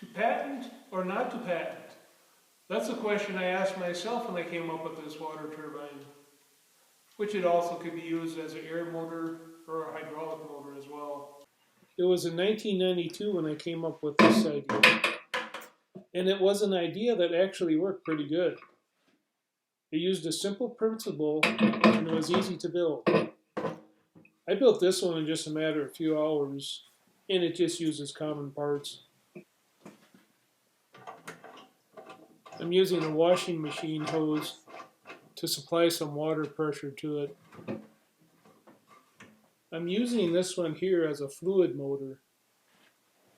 To patent or not to patent? That's a question I asked myself when I came up with this water turbine, which it also could be used as an air motor or a hydraulic motor as well. It was in 1992 when I came up with this idea, and it was an idea that actually worked pretty good. It used a simple principle and it was easy to build. I built this one in just a matter of a few hours, and it just uses common parts. I'm using a washing machine hose to supply some water pressure to it. I'm using this one here as a fluid motor.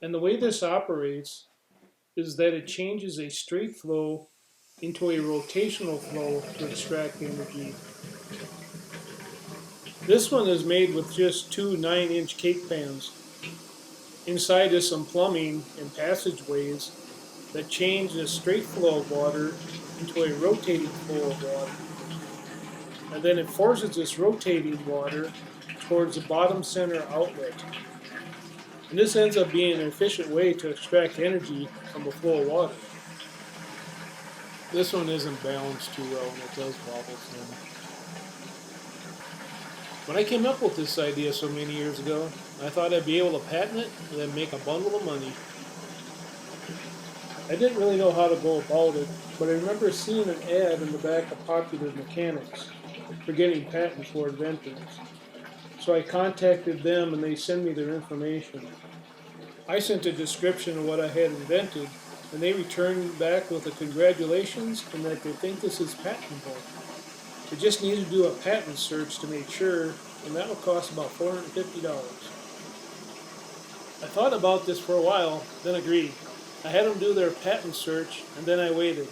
And the way this operates is that it changes a straight flow into a rotational flow to extract energy. This one is made with just two 9-inch cake pans. Inside is some plumbing and passageways that change the straight flow of water into a rotating flow of water. And then it forces this rotating water towards the bottom center outlet. And this ends up being an efficient way to extract energy from a flow of water. This one isn't balanced too well and it does wobble some. When I came up with this idea so many years ago, I thought I'd be able to patent it and then make a bundle of money. I didn't really know how to go about it, but I remember seeing an ad in the back of Popular Mechanics for getting patents for inventors. So I contacted them and they sent me their information. I sent a description of what I had invented, and they returned back with a congratulations and that they think this is patentable. They just need to do a patent search to make sure, and that will cost about $450. I thought about this for a while, then agreed. I had them do their patent search, and then I waited.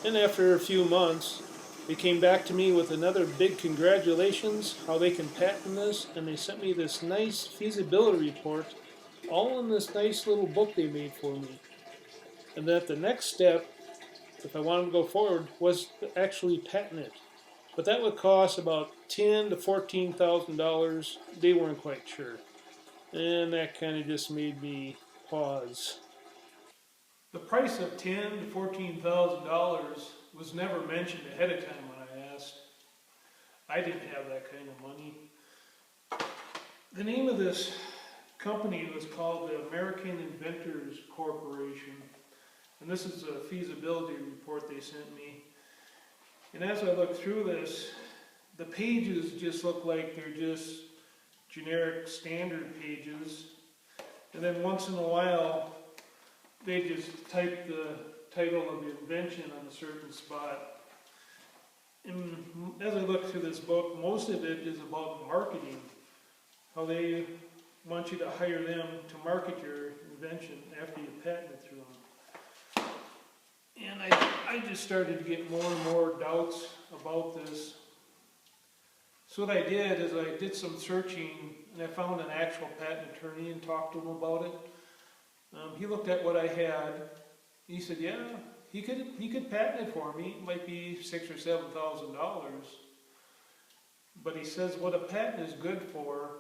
And after a few months, they came back to me with another big congratulations, how they can patent this, and they sent me this nice feasibility report, all in this nice little book they made for me. And that the next step, if I wanted to go forward, was to actually patent it. But that would cost about $10,000 to $14,000. They weren't quite sure. And that kind of just made me pause. The price of $10,000 to $14,000 was never mentioned ahead of time when I asked. I didn't have that kind of money. The name of this company was called the American Inventors Corporation. And this is a feasibility report they sent me. And as I look through this, the pages just look like they're just generic standard pages. And then once in a while, they just type the title of the invention on a certain spot. And as I look through this book, most of it is about marketing. How they want you to hire them to market your invention after you patent it through them. And I just started to get more and more doubts about this. So what I did is I did some searching and I found an actual patent attorney and talked to him about it. He looked at what I had. He said, yeah, he could patent it for me. It might be $6,000 or $7,000. But he says what a patent is good for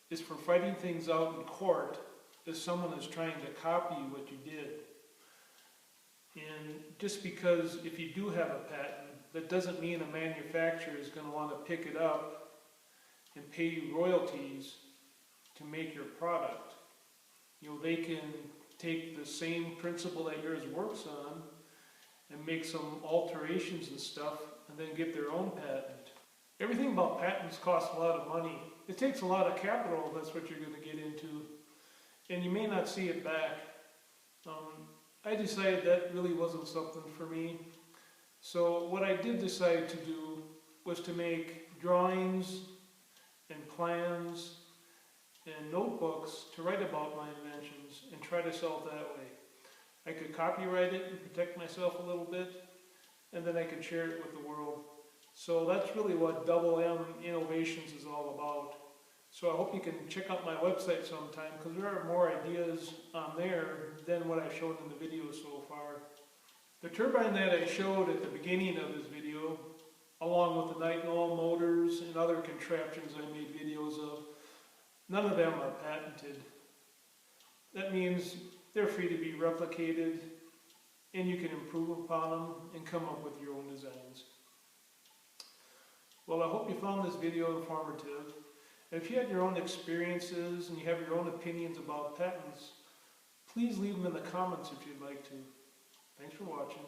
is for fighting things out in court if someone is trying to copy what you did. And just because if you do have a patent, that doesn't mean a manufacturer is going to want to pick it up and pay you royalties to make your product. You know, they can take the same principle that yours works on and make some alterations and stuff and then get their own patent. Everything about patents costs a lot of money. It takes a lot of capital, that's what you're going to get into. And you may not see it back. I decided that really wasn't something for me. So what I did decide to do was to make drawings and plans and notebooks to write about my inventions and try to sell it that way. I could copyright it and protect myself a little bit, and then I could share it with the world. So that's really what Double M Innovations is all about. So I hope you can check out my website sometime, because there are more ideas on there than what I've shown in the video so far. The turbine that I showed at the beginning of this video, along with the nitinol motors and other contraptions I made videos of, none of them are patented. That means they're free to be replicated, and you can improve upon them and come up with your own designs. Well, I hope you found this video informative. If you had your own experiences and you have your own opinions about patents, please leave them in the comments if you'd like to. Thanks for watching.